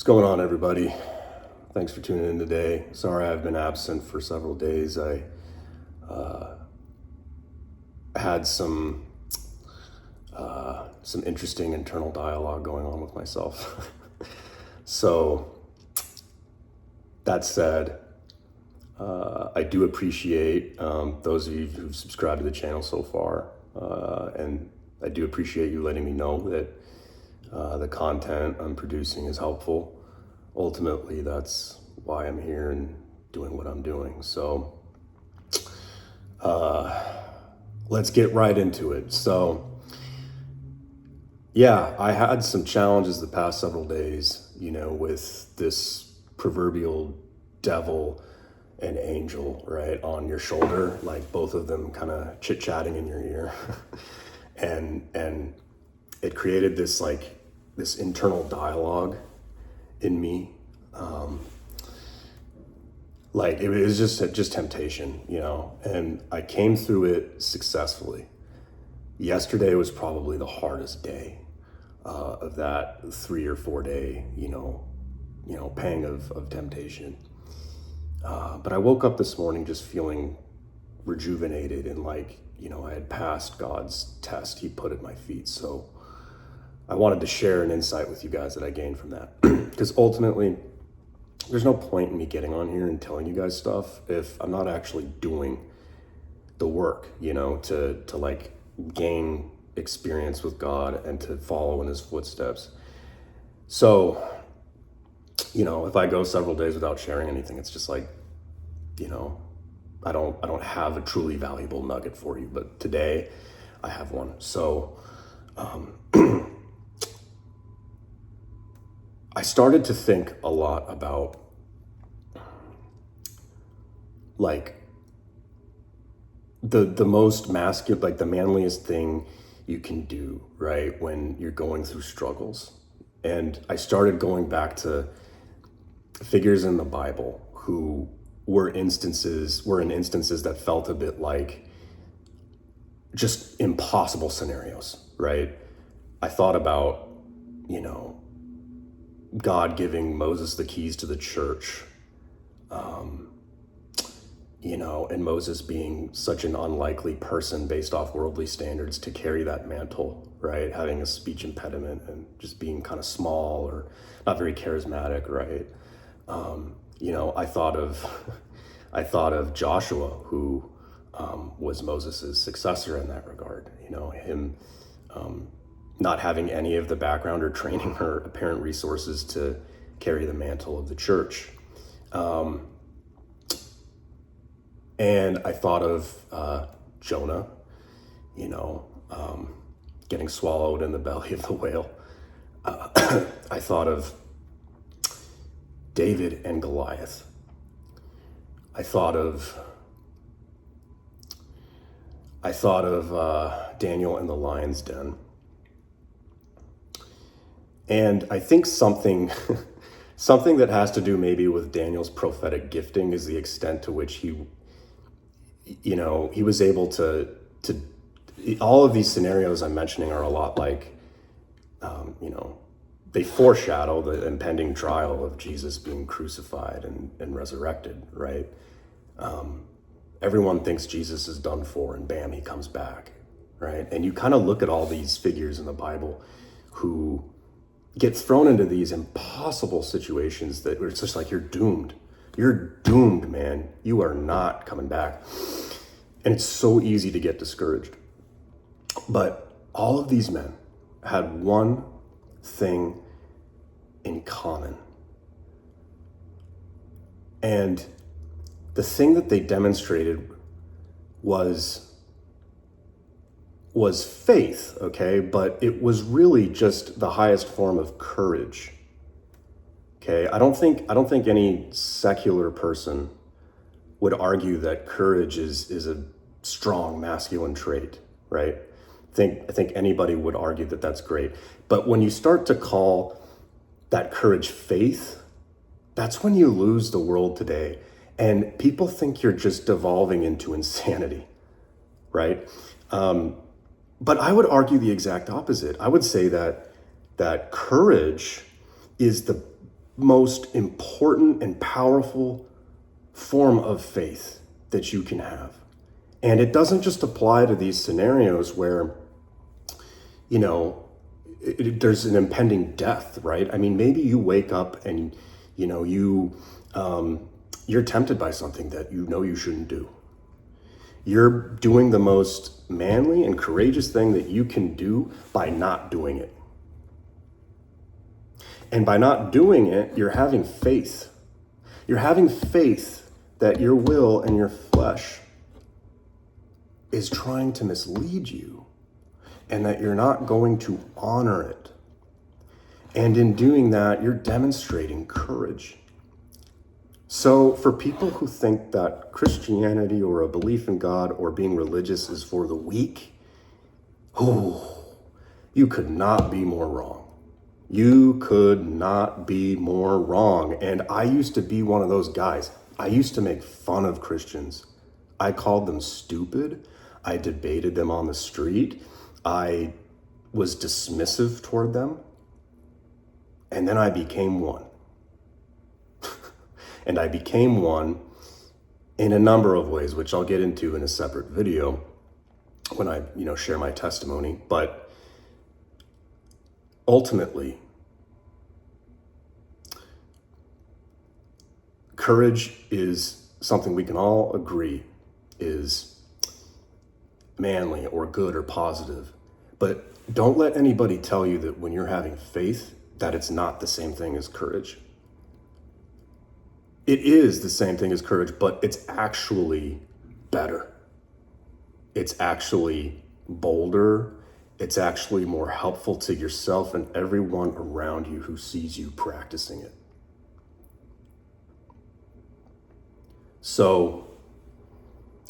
What's going on, everybody? Thanks for tuning in today. Sorry I've been absent for several days. I had some interesting internal dialogue going on with myself. So that said, I do appreciate those of you who've subscribed to the channel so far, and I do appreciate you letting me know that the content I'm producing is helpful. Ultimately, that's why I'm here and doing what I'm doing. So let's get right into it. So yeah, I had some challenges the past several days, with this proverbial devil and angel right on your shoulder, like both of them kind of chit-chatting in your ear. and it created this internal dialogue in me. It was just temptation, and I came through it successfully. Yesterday was probably the hardest day of that 3 or 4 day, pang of temptation. But I woke up this morning just feeling rejuvenated and I had passed God's test He put at my feet. So I wanted to share an insight with you guys that I gained from that. Because ultimately, there's no point in me getting on here and telling you guys stuff if I'm not actually doing the work, to gain experience with God and to follow in His footsteps. So, if I go several days without sharing anything, it's just I don't have a truly valuable nugget for you, but today I have one. So, I started to think a lot about the most masculine, the manliest thing you can do, right, when you're going through struggles. And I started going back to figures in the Bible who were in instances that felt a bit like just impossible scenarios, right? I thought about, God giving Moses the keys to the church, and Moses being such an unlikely person based off worldly standards to carry that mantle, right? Having a speech impediment and just being kind of small or not very charismatic, right? I thought of Joshua, who was Moses' successor in that regard, him not having any of the background or training or apparent resources to carry the mantle of the church. And I thought of Jonah, getting swallowed in the belly of the whale. I thought of David and Goliath. I thought of Daniel in the lion's den. And I think something that has to do maybe with Daniel's prophetic gifting is the extent to which he was able to all of these scenarios I'm mentioning are a lot like, they foreshadow the impending trial of Jesus being crucified and resurrected, right? Everyone thinks Jesus is done for, and bam, He comes back, right? And you kind of look at all these figures in the Bible who get thrown into these impossible situations that it's just like, you're doomed. You're doomed, man. You are not coming back. And it's so easy to get discouraged. But all of these men had one thing in common. And the thing that they demonstrated was faith, okay? But it was really just the highest form of courage. Okay, I don't think any secular person would argue that courage is a strong masculine trait, right? I think anybody would argue that that's great. But when you start to call that courage faith, that's when you lose the world today. And people think you're just devolving into insanity, right? But I would argue the exact opposite. I would say that courage is the most important and powerful form of faith that you can have. And it doesn't just apply to these scenarios where, there's an impending death, right? I mean, maybe you wake up and, you're tempted by something that you shouldn't do. You're doing the most manly and courageous thing that you can do by not doing it. And by not doing it, you're having faith. You're having faith that your will and your flesh is trying to mislead you and that you're not going to honor it. And in doing that, you're demonstrating courage. So for people who think that Christianity or a belief in God or being religious is for the weak, you could not be more wrong. You could not be more wrong. And I used to be one of those guys. I used to make fun of Christians. I called them stupid. I debated them on the street. I was dismissive toward them. And then I became one. And I became one in a number of ways, which I'll get into in a separate video when I, share my testimony. But ultimately, courage is something we can all agree is manly or good or positive. But don't let anybody tell you that when you're having faith, that it's not the same thing as courage. It is the same thing as courage, but it's actually better. It's actually bolder. It's actually more helpful to yourself and everyone around you who sees you practicing it. So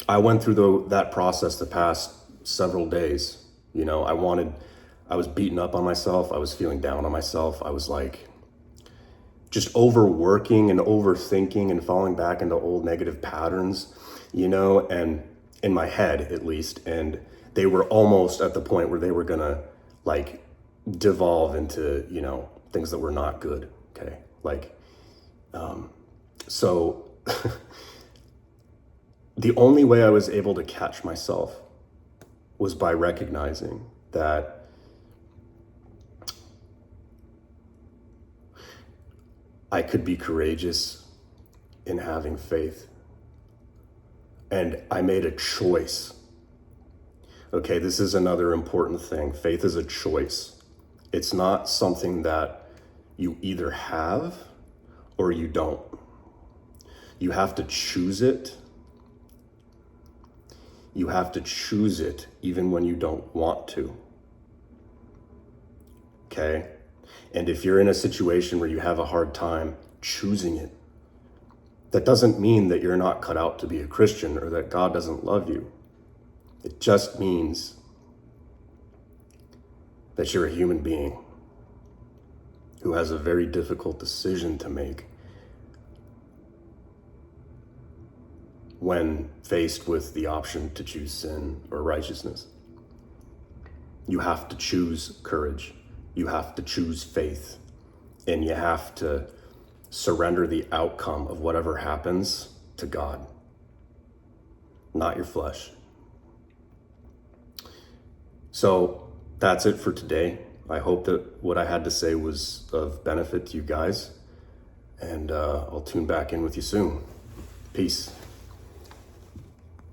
I went through that process the past several days. I was beaten up on myself. I was feeling down on myself. I was just overworking and overthinking and falling back into old negative patterns, and in my head at least. And they were almost at the point where they were gonna devolve into, things that were not good. Okay. So the only way I was able to catch myself was by recognizing that I could be courageous in having faith. And I made a choice. Okay, this is another important thing. Faith is a choice. It's not something that you either have or you don't. You have to choose it. You have to choose it even when you don't want to. Okay? And if you're in a situation where you have a hard time choosing it, that doesn't mean that you're not cut out to be a Christian or that God doesn't love you. It just means that you're a human being who has a very difficult decision to make when faced with the option to choose sin or righteousness. You have to choose courage. You have to choose faith, and you have to surrender the outcome of whatever happens to God, not your flesh. So that's it for today. I hope that what I had to say was of benefit to you guys, and I'll tune back in with you soon. Peace.